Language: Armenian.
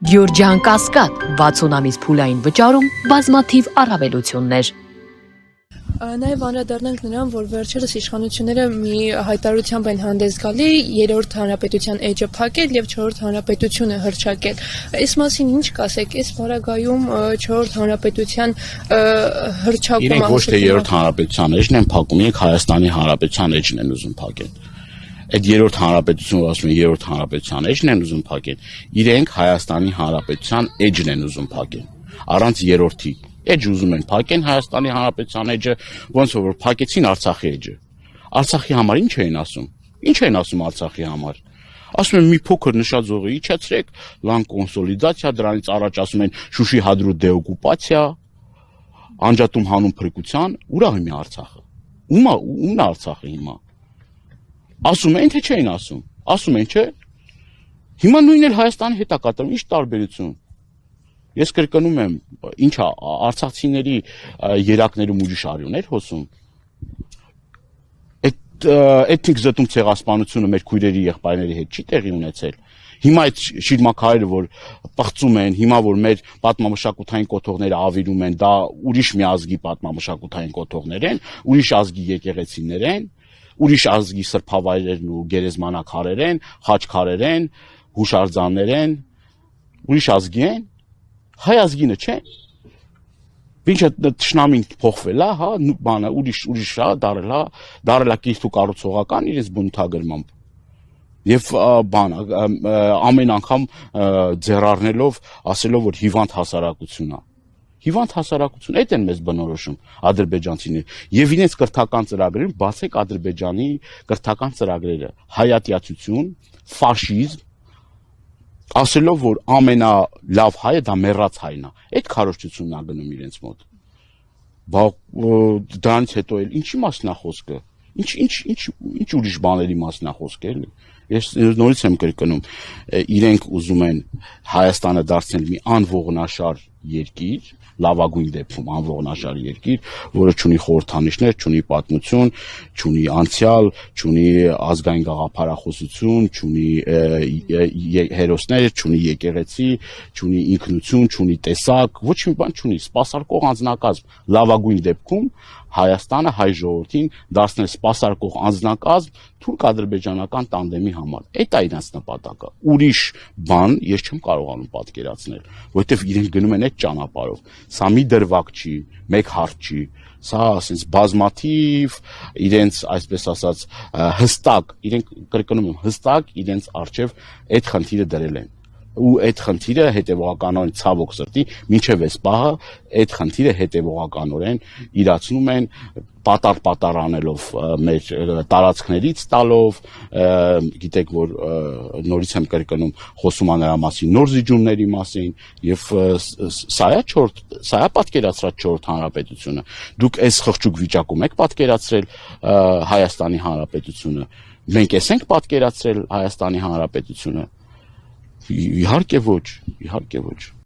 Գյորջյան Կասկադ 60 ամիս փուլային վճարում բազմաթիվ առավելություններ։ Նաև անդրադառնանք նրան, որ վերջերս իշխանությունները մի հայտարարությամբ են հանդես գալի երրորդ հանրապետության էջը փակել եւ չորրորդ հանրապետությունը հռչակել։ Այս մասին ինչ կասեք, այս բարագայում չորրորդ հանրապետության հռչակումը։ Իրենք ոչ թե երրորդ հանրապետության էջն են փակում, իրենք Հայաստանի հանրապետության էջն են ուզում փակել։ Այդ երրորդ հանրապետությունը, ասում են երրորդ հանրապետության էջն են ուզում փակել, իրենք Հայաստանի հանրապետության էջն են ուզում փակել, առանց երրորդի էջ ուզում են փակեն Հայաստանի հանրապետության էջը, ոնց որ փակեցին Արցախի էջը։ Արցախի համար ինչ էին ասում։ Ինչ են ասում Արցախի համար։ Ասում են մի փոքր նշաձողը իջեցրեք, լան կոնսոլիդացիա, դրանից առաջ ասում են Շուշի հադրու դեօկուպացիա, անջատում հանուն փրկության, ուրա հիմա Արցախը։ Ումն Արցախը հիմա։ Ասում են, թե չէին ասում։ Ասում են, չէ։ Հիմա նույնն էլ Հայաստանի հետ է կատարում, ինչ տարբերություն։ Ես կրկնում եմ, ինչա արցախցիների երակներում ուրիշ արյուններ հոսում։ Էթնիկ զտում ցեղասպանությունը մեր քույրերի եղբայրների հետ չի տեղի ունեցել։ Հիմա այդ շիրմաքարերը, որ պղծում են, հիմա որ մեր պատմամշակութային կոթողները ավիրում են, դա ուրիշ մի ազգի պատմամշակութային կոթողներ են, ուրիշ ազգի եկեղեցիներ են, ուրիշ ազգի սրբավայրերն ու գերեզմանակարեր են, խաչքարեր են, հուշարձաններ են, ուրիշ ազգի են։ Հայ ազգինը չէ։ Ինչը տշնամին փոխվել է, հա, բանը ուրիշ է, դարել է կիրթ ու կառուցողական իրենց բնութագրմամբ։ Եվ բանը ամեն անգամ ձեռառնելով, ասելով, որ հիվանդ հասարակություն է։ Հիվանդ հասարակություն, այդ են մեզ բնորոշում ադրբեջանցիները։ Եվ իրենց կրթական ծրագրերում բացեք Ադրբեջանի կրթական ծրագրերը։ Հայատյացություն, ֆաշիզմ, ասելով, որ ամենալավ հայը դա մեռած հայն է։ Այդ քարոզչությունն է գնում իրենց մոտ։ Դրանից հետո էլ ինչի մասն է խոսքը։ Ինչ ուրիշ բաների մասն է խոսքը էլի։ Ես նորից եմ կրկնում, իրենք ուզում են Հայաստանը դարձնել մի անողնաշար երկիր, լավագույն դեպքում անողնաշար երկիր, որը չունի խորհրդանիշներ, չունի պատմություն, չունի անցյալ, չունի ազգային գաղափարախոսություն, չունի հերոսներ, չունի եկեղեցի, չունի ինքնություն, չունի տեսակ, ոչ մի բան չունի, սպասարկող անձնակազմ, լավագույն դեպքում Հայաստանը հայ ժողովրդին դարձնել սպասարկող անձնակազմ թուրք-ադրբեջանական տանդեմի համար։ Այդ է իրենց նպատակը։ Ուրիշ բան ես չեմ կարողանում պատկերացնել, որովհետև իրենք գնում են այդ ճանապարհով։ Սա մի դրվագ չի, մեկ հարց չի, սա ասենց բազմաթիվ իրենց, այսպես ասած, հստակ, իրենք կրկնում եմ, հստակ իրենց առջև այդ խնդիրը դրել են։ Ու այդ խնդիրը հետևողականորեն ցավոք սրտի մինչև այս պահը այդ խնդիրը հետևողականորեն իրացնում են պատար անելով մեր տարածքներից տալով, գիտեք որ նորից եմ կրկնում խոսում ա նրա մասին նոր զիջումների մասին եւ սա է պատկերացրած չորրորդ հանրապետությունը։ Դուք այս խղճուկ վիճակում եք պատկերացրել Հայաստանի հանրապետությունը։ Մենք ենք պատկերացրել Հայաստանի հանրապետությունը։ Իհարկե ոչ։